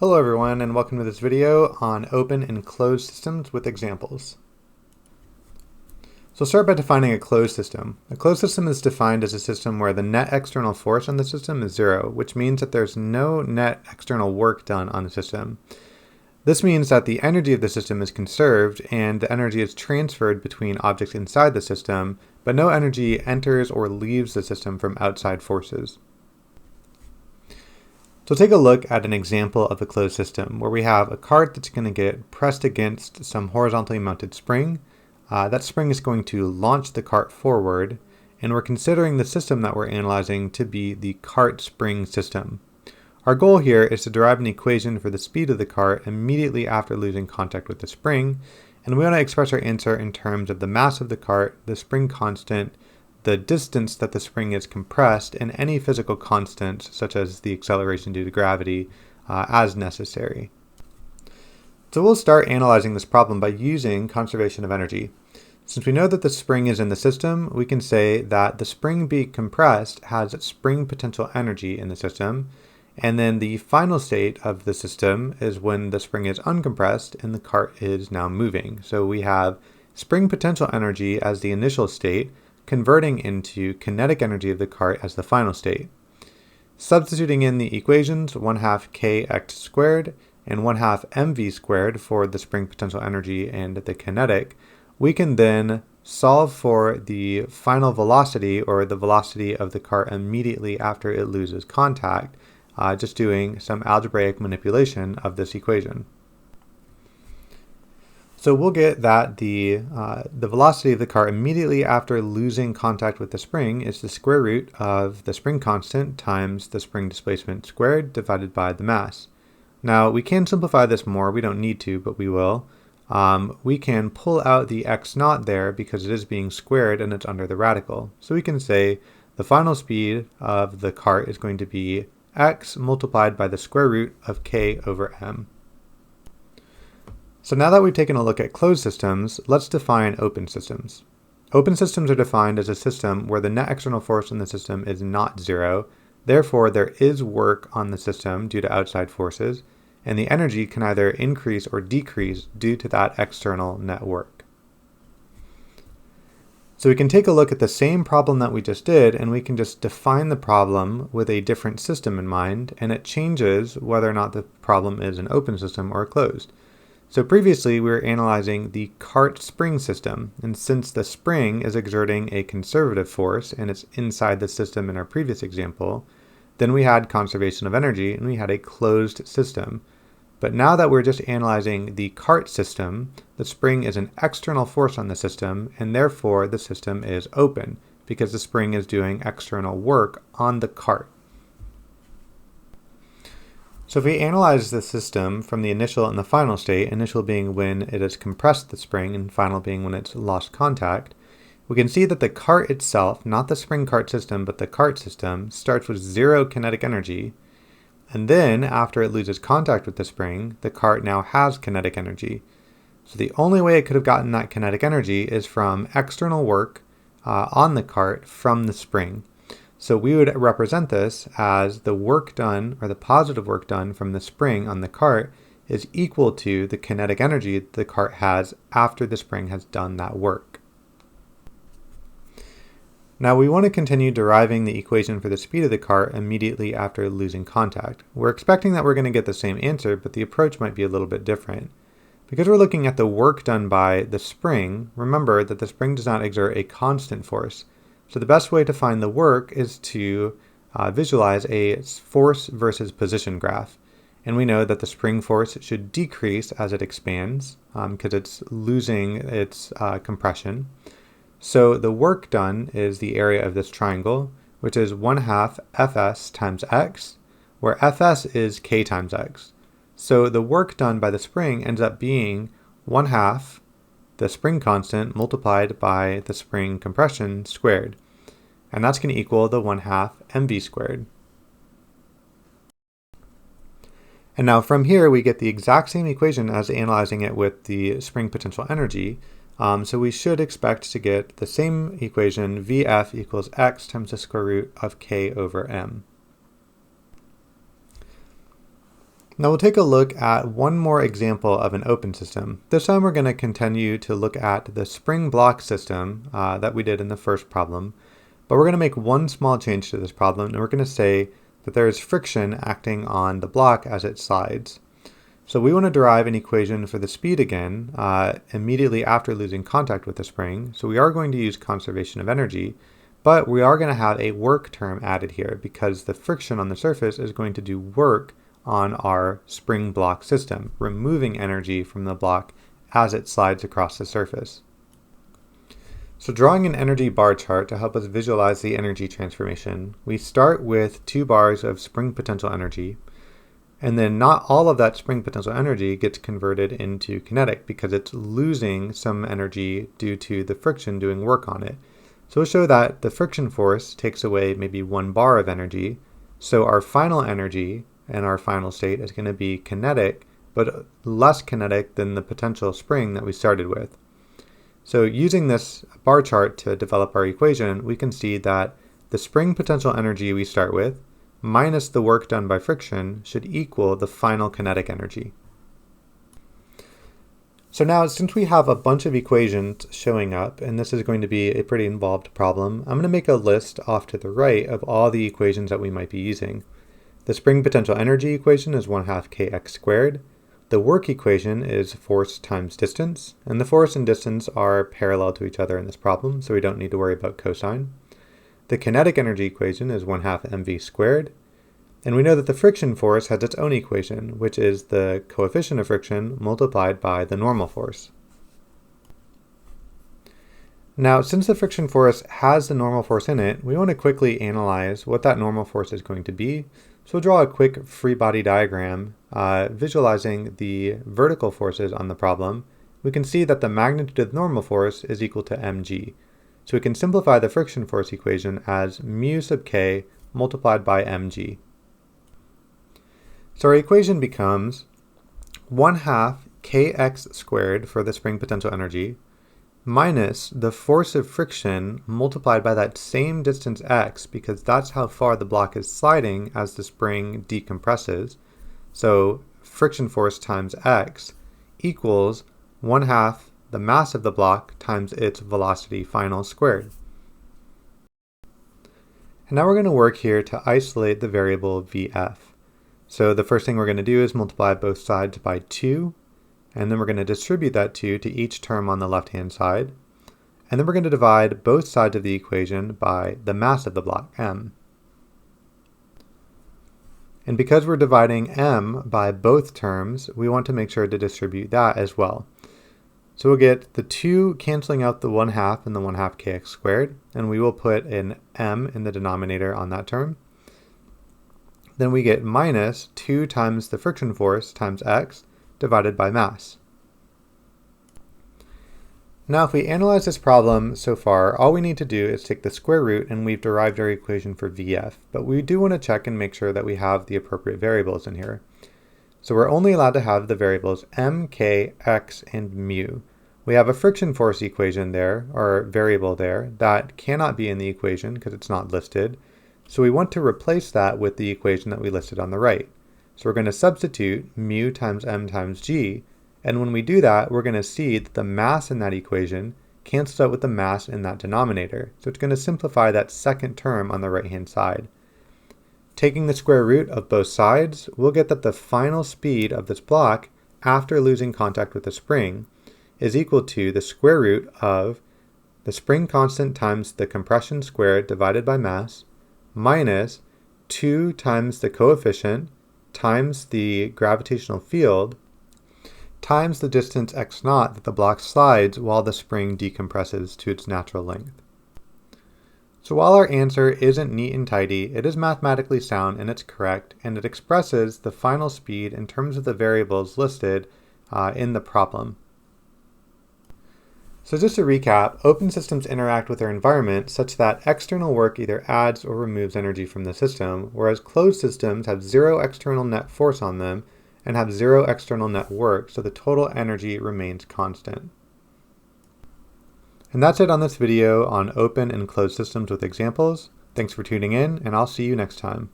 Hello everyone, and welcome to this video on open and closed systems with examples. So we'll start by defining a closed system. A closed system is defined as a system where the net external force on the system is zero, which means that there's no net external work done on the system. This means that the energy of the system is conserved and the energy is transferred between objects inside the system, but no energy enters or leaves the system from outside forces. So take a look at an example of a closed system where we have a cart that's going to get pressed against some horizontally mounted spring. That spring is going to launch the cart forward, and we're considering the system that we're analyzing to be the cart spring system. Our goal here is to derive an equation for the speed of the cart immediately after losing contact with the spring, and we want to express our answer in terms of the mass of the cart, the spring constant, the distance that the spring is compressed, and any physical constants such as the acceleration due to gravity as necessary. So we'll start analyzing this problem by using conservation of energy. Since we know that the spring is in the system, we can say that the spring being compressed has spring potential energy in the system, and then the final state of the system is when the spring is uncompressed and the cart is now moving. So we have spring potential energy as the initial state, converting into kinetic energy of the cart as the final state. Substituting in the equations 1/2 kx squared and 1/2 mv squared for the spring potential energy and the kinetic, we can then solve for the final velocity, or the velocity of the cart immediately after it loses contact, just doing some algebraic manipulation of this equation. So we'll get that the velocity of the cart immediately after losing contact with the spring is the square root of the spring constant times the spring displacement squared divided by the mass. Now we can simplify this more, we don't need to, but we will. We can pull out the x naught there because it is being squared and it's under the radical. So we can say the final speed of the cart is going to be x multiplied by the square root of k over m. So now that we've taken a look at closed systems, let's define open systems. Open systems are defined as a system where the net external force in the system is not zero, therefore there is work on the system due to outside forces, and the energy can either increase or decrease due to that external net work. So we can take a look at the same problem that we just did, and we can just define the problem with a different system in mind, and it changes whether or not the problem is an open system or closed. So previously we were analyzing the cart spring system, and since the spring is exerting a conservative force and it's inside the system in our previous example, then we had conservation of energy and we had a closed system. But now that we're just analyzing the cart system, the spring is an external force on the system, and therefore the system is open because the spring is doing external work on the cart. So if we analyze the system from the initial and the final state, initial being when it has compressed the spring and final being when it's lost contact, we can see that the cart itself, not the spring cart system, but the cart system, starts with zero kinetic energy. And then after it loses contact with the spring, the cart now has kinetic energy. So the only way it could have gotten that kinetic energy is from external work on the cart from the spring. So we would represent this as the work done, or the positive work done from the spring on the cart, is equal to the kinetic energy the cart has after the spring has done that work. Now we want to continue deriving the equation for the speed of the cart immediately after losing contact. We're expecting that we're going to get the same answer, but the approach might be a little bit different. Because we're looking at the work done by the spring, remember that the spring does not exert a constant force. So the best way to find the work is to visualize a force versus position graph. And we know that the spring force should decrease as it expands because it's losing its compression. So the work done is the area of this triangle, which is 1/2 Fs times x, where Fs is k times x. So the work done by the spring ends up being 1/2 the spring constant multiplied by the spring compression squared. And that's going to equal the 1/2 mv squared. And now from here we get the exact same equation as analyzing it with the spring potential energy. So we should expect to get the same equation, Vf equals x times the square root of k over m. Now we'll take a look at one more example of an open system. This time we're going to continue to look at the spring block system that we did in the first problem, but we're going to make one small change to this problem, and we're going to say that there is friction acting on the block as it slides. So we want to derive an equation for the speed again immediately after losing contact with the spring. So we are going to use conservation of energy, but we are going to have a work term added here because the friction on the surface is going to do work on our spring block system, removing energy from the block as it slides across the surface. So drawing an energy bar chart to help us visualize the energy transformation, we start with 2 bars of spring potential energy, and then not all of that spring potential energy gets converted into kinetic because it's losing some energy due to the friction doing work on it. So we'll show that the friction force takes away maybe 1 bar of energy, so our final energy and our final state is going to be kinetic, but less kinetic than the potential spring that we started with. So using this bar chart to develop our equation, we can see that the spring potential energy we start with minus the work done by friction should equal the final kinetic energy. So now, since we have a bunch of equations showing up, and this is going to be a pretty involved problem, I'm going to make a list off to the right of all the equations that we might be using. The spring potential energy equation is 1/2 kx squared. The work equation is force times distance, and the force and distance are parallel to each other in this problem, so we don't need to worry about cosine. The kinetic energy equation is 1/2 mv squared, and we know that the friction force has its own equation, which is the coefficient of friction multiplied by the normal force. Now, since the friction force has the normal force in it, we want to quickly analyze what that normal force is going to be. So we'll draw a quick free body diagram visualizing the vertical forces on the problem. We can see that the magnitude of the normal force is equal to mg. So we can simplify the friction force equation as mu sub k multiplied by mg. So our equation becomes 1/2 kx squared for the spring potential energy minus the force of friction multiplied by that same distance x, because that's how far the block is sliding as the spring decompresses. So friction force times x equals 1/2 the mass of the block times its velocity final squared. And now we're going to work here to isolate the variable vf. So the first thing we're going to do is multiply both sides by 2, and then we're going to distribute that 2 to each term on the left-hand side. And then we're going to divide both sides of the equation by the mass of the block, m. And because we're dividing m by both terms, we want to make sure to distribute that as well. So we'll get the 2 canceling out the 1/2 and the 1/2 kx squared, and we will put an m in the denominator on that term. Then we get minus 2 times the friction force times x divided by mass. Now if we analyze this problem so far, all we need to do is take the square root and we've derived our equation for vf, but we do want to check and make sure that we have the appropriate variables in here. So we're only allowed to have the variables m, k, x, and mu. We have a friction force equation there, or variable there, that cannot be in the equation because it's not listed. So we want to replace that with the equation that we listed on the right. So we're going to substitute mu times m times g, and when we do that, we're going to see that the mass in that equation cancels out with the mass in that denominator. So it's going to simplify that second term on the right-hand side. Taking the square root of both sides, we'll get that the final speed of this block after losing contact with the spring is equal to the square root of the spring constant times the compression squared divided by mass minus 2 times the coefficient times the gravitational field times the distance x0 that the block slides while the spring decompresses to its natural length. So while our answer isn't neat and tidy, it is mathematically sound and it's correct, and it expresses the final speed in terms of the variables listed in the problem. So just to recap, open systems interact with their environment such that external work either adds or removes energy from the system, whereas closed systems have zero external net force on them and have zero external net work, so the total energy remains constant. And that's it on this video on open and closed systems with examples. Thanks for tuning in, and I'll see you next time.